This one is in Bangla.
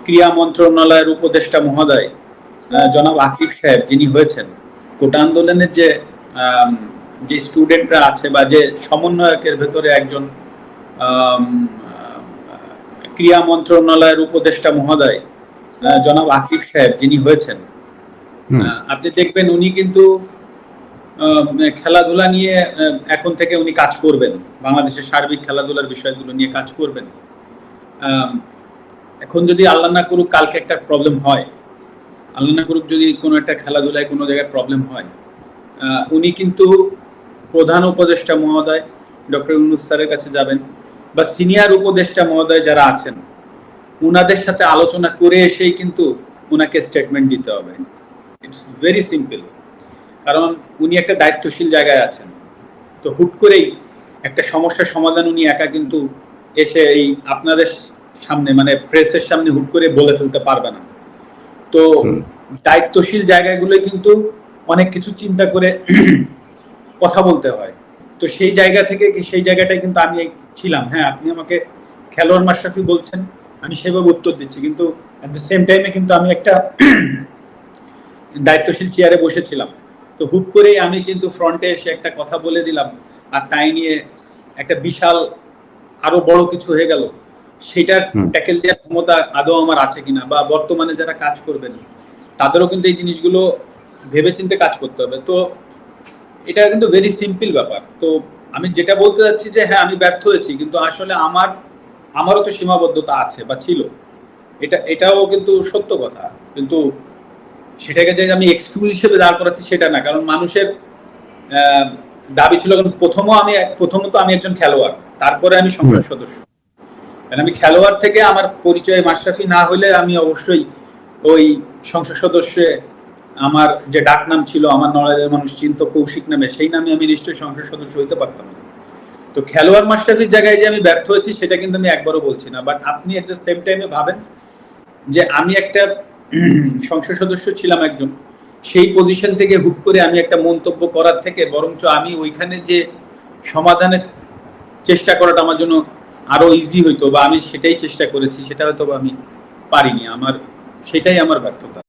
ক্রীড়া মন্ত্রণালয়ের উপদেষ্টা মহোদয় জনাব আসিফ সাহেব যিনি হয়েছেন, কোটা আন্দোলনের যে স্টুডেন্টরা আছে বা যে সমন্বয়কের ভেতরে একজন ক্রীড়া মন্ত্রণালয়ের উপদেষ্টা মহোদয় জনাব আসিফ সাহেব যিনি হয়েছেন, আপনি দেখবেন উনি কিন্তু খেলাধুলা নিয়ে এখন থেকে উনি কাজ করবেন, বাংলাদেশের সার্বিক খেলাধুলার বিষয়গুলো নিয়ে কাজ করবেন। এখন যদি আল্লাহ না করুক কালকে একটা প্রবলেম হয়, আল্লাহ না করুক যদি কোনো একটা খেলাধুলায় কোনো জায়গায় প্রবলেম হয়, উনি কিন্তু প্রধান উপদেষ্টা মহোদয় ডক্টর ইউনূস স্যারের কাছে যাবেন বা সিনিয়র উপদেষ্টা মহোদয় যারা আছেন উনাদের সাথে আলোচনা করে এসেই কিন্তু উনাকে স্টেটমেন্ট দিতে হবে। ইটস ভেরি সিম্পল, কারণ উনি একটা দায়িত্বশীল জায়গায় আছেন। তো হুট করেই একটা সমস্যার সমাধান উনি একা কিন্তু এসে এই আপনাদের সামনে মানে প্রেসের সামনে হুট করে বলে ফেলতে পারবে না। তো দায়িত্বশীল জায়গাগুলোই কিন্তু অনেক কিছু চিন্তা করে কথা বলতে হয়। তো সেই জায়গা থেকে সেই জায়গাটাই কিন্তু আমি ছিলাম। হ্যাঁ, আপনি আমাকে খেলোয়াড় মাশরাফি বলছেন, আমি সেভাবে উত্তর দিচ্ছি, কিন্তু অ্যাট দ্য সেম টাইমে কিন্তু আমি একটা দায়িত্বশীল চেয়ারে বসেছিলাম। তো হুট করেই আমি কিন্তু ফ্রন্টে এসে একটা কথা বলে দিলাম, আর তাই নিয়ে একটা বিশাল আরো বড় কিছু হয়ে গেল। সেটার ট্যাকেল দেওয়ার ক্ষমতা আদৌ আমার আছে কিনা, বা বর্তমানে যারা কাজ করবেন তাদেরও কিন্তু এই জিনিসগুলো ভেবেচিন্তে কাজ করতে হবে। তো এটা কিন্তু ভেরি সিম্পল ব্যাপার। তো আমি যেটা বলতে চাচ্ছি যে হ্যাঁ, আমি ব্যর্থ হয়েছি, কিন্তু আসলে আমারও তো সীমাবদ্ধতা আছে বা ছিল, এটাও কিন্তু সত্য কথা। কিন্তু সেটাকে যে আমি এক্সকিউজ হিসেবে দাঁড় করাচ্ছি সেটা না, কারণ মানুষের দাবি ছিল, প্রথমত আমি একজন খেলোয়াড়, তারপরে আমি সংসদ সদস্য। আমি খেলোয়াড় থেকে আমার পরিচয় মাশরাফি না হলে আমি অবশ্যই ওই সংসদ সদস্যে আমার যে ডাক নাম ছিল, আমার নলেজের মানুষ চিন্ত কৌশিক নামে, সেই নামে আমি নিশ্চয়ই সংসদ সদস্য হইতে পারতাম না। তো খেলোয়াড় মাশরাফির জায়গায় যে আমি ব্যর্থ হয়েছি সেটা কিন্তু আমি একবারও বলছি না। বাট আপনি এট দ্য সেম টাইমে ভাবেন যে আমি একটা সংসদ সদস্য ছিলাম একজন, সেই পজিশন থেকে হুট করে আমি একটা মন্তব্য করার থেকে বরঞ্চ আমি ওইখানে যে সমাধানের চেষ্টা করাটা আমার জন্য আরো ইজি হইতো, বা আমি সেটাই চেষ্টা করেছি, সেটা হয়তো আমি পারিনি। সেটাই আমার ব্যর্থতা।